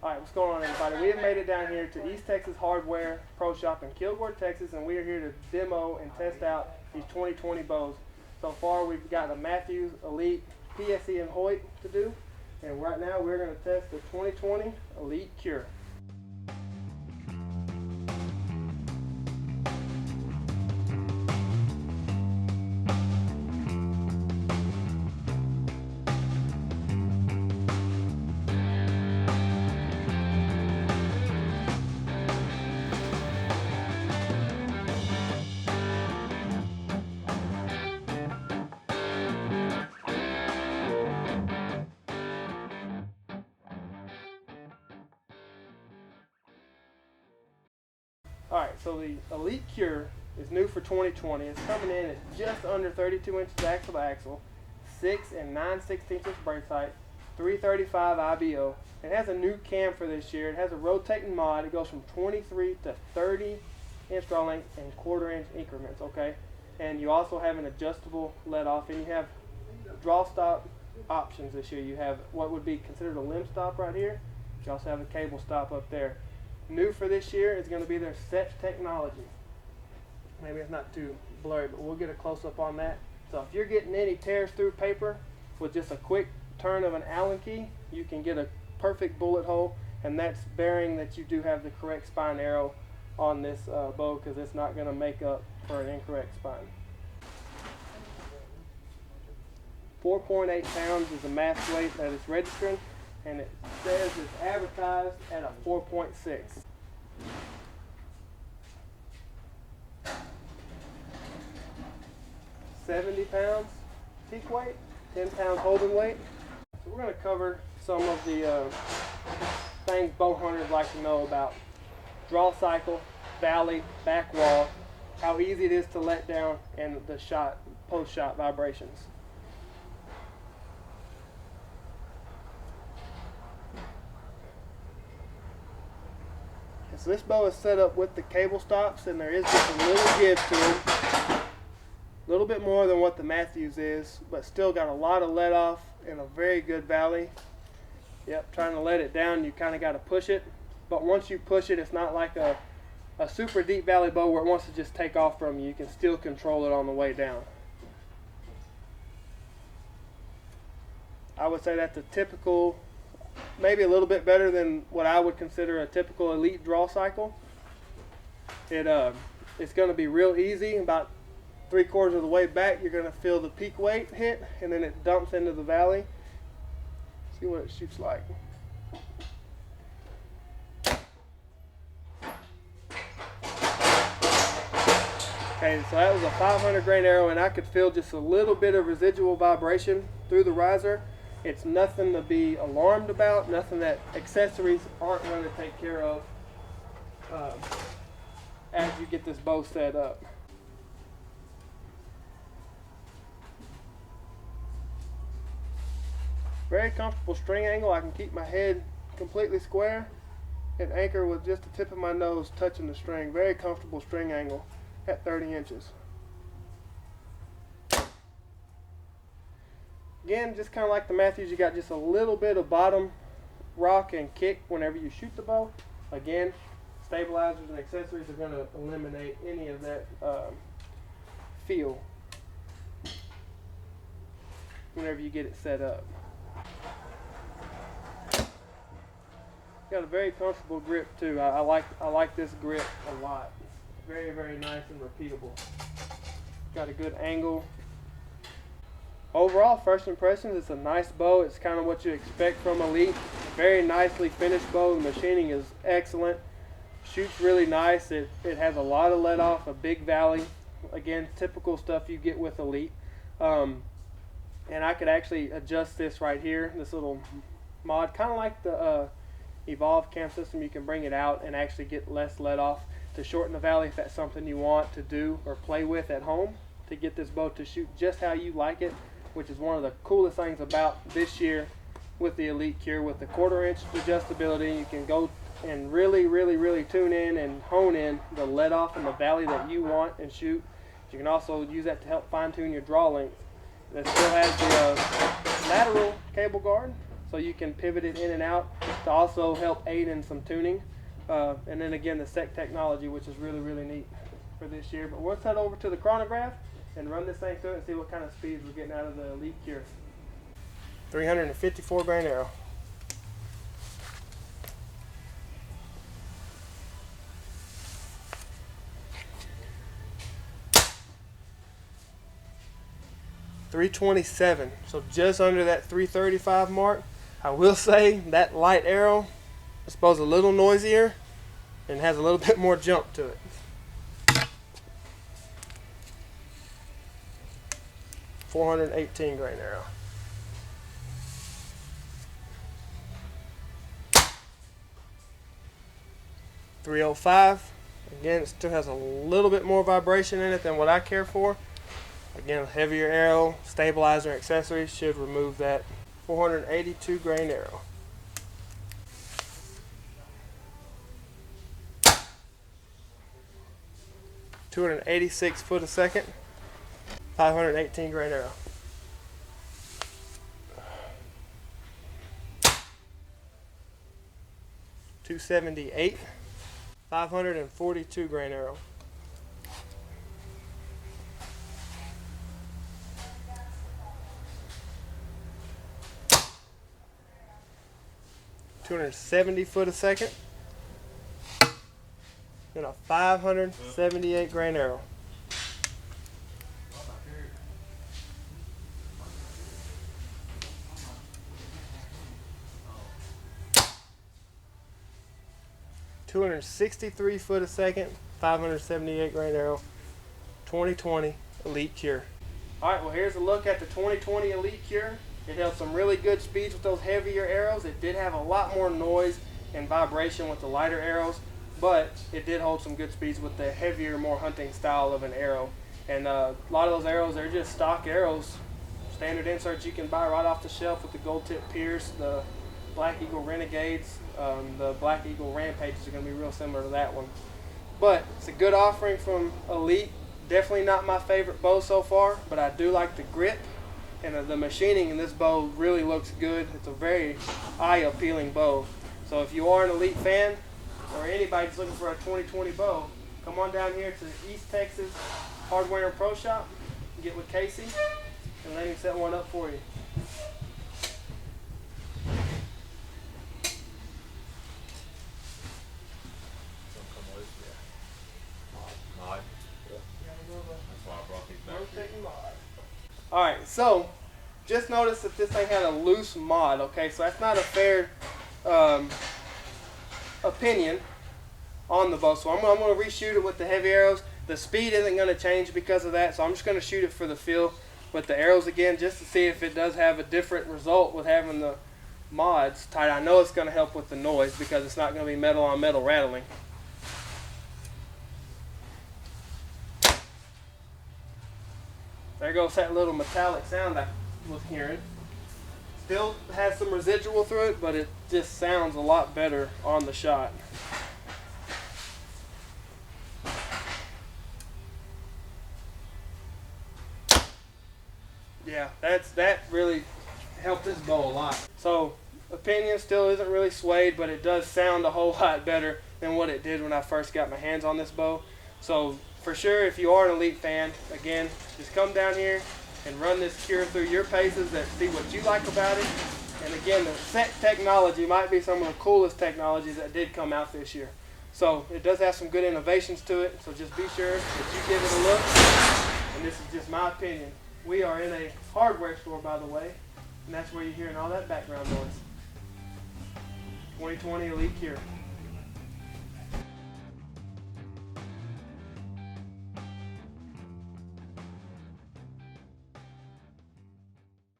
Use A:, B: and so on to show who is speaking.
A: Alright, what's going on, everybody? We have made it down here to East Texas Hardware Pro Shop in Kilgore, Texas, and we are here to demo and test out these 2020 bows. So far, we've got a Matthews Elite PSE and Hoyt to do, and right now we're going to test the 2020 Elite Kure. Alright, so the Elite Kure is new for 2020. It's coming in at just under 32 inches axle to axle, 6 and 9/16 brace height, 335 IBO. It has a new cam for this year. It has a rotating mod. It goes from 23 to 30 inch draw length in 1/4 inch increments, okay? And you also have an adjustable let off, and you have draw stop options this year. You have what would be considered a limb stop right here. You also have a cable stop up there. New for this year is going to be their set technology. Maybe it's not too blurry, but we'll get a close-up on that. So if you're getting any tears through paper with just a quick turn of an Allen key, you can get a perfect bullet hole, and that's bearing that you do have the correct spine arrow on this bow, because it's not going to make up for an incorrect spine. 4.8 pounds is the mass weight that it's registering, and it says it's advertised at a 4.6. £70 peak weight, 10 pounds holding weight. So we're going to cover some of the things bow hunters like to know about: draw cycle, valley, back wall, how easy it is to let down, and the shot, post-shot vibrations. So this bow is set up with the cable stops, and there is just a little give to them. A little bit more than what the Matthews is, but still got a lot of let off and a very good valley. Yep, trying to let it down, you kind of got to push it. But once you push it, it's not like a super deep valley bow where it wants to just take off from you. You can still control it on the way down. I would say that's a typical, maybe a little bit better than what I would consider a typical Elite draw cycle. It's going to be real easy. About 3/4 of the way back, you're going to feel the peak weight hit, and then it dumps into the valley. See what it shoots like. Okay, so that was a 500 grain arrow, and I could feel just a little bit of residual vibration through the riser. It's nothing to be alarmed about, nothing that accessories aren't going to take care of as you get this bow set up. Very comfortable string angle. I can keep my head completely square and anchor with just the tip of my nose touching the string. Very comfortable string angle at 30 inches. Again, just kind of like the Matthews, you got just a little bit of bottom rock and kick whenever you shoot the bow. Again, stabilizers and accessories are going to eliminate any of that feel whenever you get it set up. Got a very comfortable grip too. I like this grip a lot. Very, very nice and repeatable. Got a good angle. Overall, first impressions, it's a nice bow. It's kind of what you expect from Elite. Very nicely finished bow. The machining is excellent. Shoots really nice. It has a lot of let off, a big valley. Again, typical stuff you get with Elite. And I could actually adjust this right here, this little mod, kind of like the Evolve cam system. You can bring it out and actually get less let off to shorten the valley if that's something you want to do or play with at home, to get this bow to shoot just how you like it, which is one of the coolest things about this year with the Elite Kure. With the 1/4 inch adjustability, you can go and really tune in and hone in the let off and the valley that you want and shoot. You can also use that to help fine tune your draw length. That still has the lateral cable guard, so you can pivot it in and out to also help aid in some tuning. And then again, the SEC technology, which is really, really neat for this year. But let's head over to the chronograph and run this thing through it and see what kind of speeds we're getting out of the Elite Kure. 354 grain arrow. .327, so just under that 335 mark. I will say that light arrow, I suppose, a little noisier and has a little bit more jump to it. 418 grain arrow. .305, again, it still has a little bit more vibration in it than what I care for. Again, a heavier arrow, stabilizer, accessories should remove that. 482 grain arrow. .286 foot a second. 518 grain arrow. .278. 542 grain arrow. 270 foot a second, and a 578 grain arrow. .263 foot a second, 578 grain arrow, 2020 Elite Kure. Alright, well here's a look at the 2020 Elite Kure. It held some really good speeds with those heavier arrows. It did have a lot more noise and vibration with the lighter arrows, but it did hold some good speeds with the heavier, more hunting style of an arrow. And a lot of those arrows, they're just stock arrows, standard inserts you can buy right off the shelf with the gold tip Pierce, the Black Eagle Renegades, the Black Eagle Rampages are going to be real similar to that one. But it's a good offering from Elite. Definitely not my favorite bow so far, but I do like the grip. And the machining in this bow really looks good. It's a very eye-appealing bow. So if you are an Elite fan, or anybody that's looking for a 2020 bow, come on down here to East Texas Hardware and Pro Shop, get with Casey, and let him set one up for you. Alright, so just notice that this thing had a loose mod, okay? So that's not a fair opinion on the bow. So I'm going to reshoot it with the heavy arrows. The speed isn't going to change because of that, so I'm just going to shoot it for the feel with the arrows again, just to see if it does have a different result with having the mods tight. I know it's going to help with the noise because it's not going to be metal on metal rattling. There goes that little metallic sound I was hearing. Still has some residual through it, but it just sounds a lot better on the shot. Yeah, that really helped this bow a lot. So opinion still isn't really swayed, but it does sound a whole lot better than what it did when I first got my hands on this bow. So for sure, if you are an Elite fan, again, just come down here and run this Kure through your paces and see what you like about it. And again, the SEC technology might be some of the coolest technologies that did come out this year. So it does have some good innovations to it, so just be sure that you give it a look. And this is just my opinion. We are in a hardware store, by the way, and that's where you're hearing all that background noise. 2020 Elite Kure.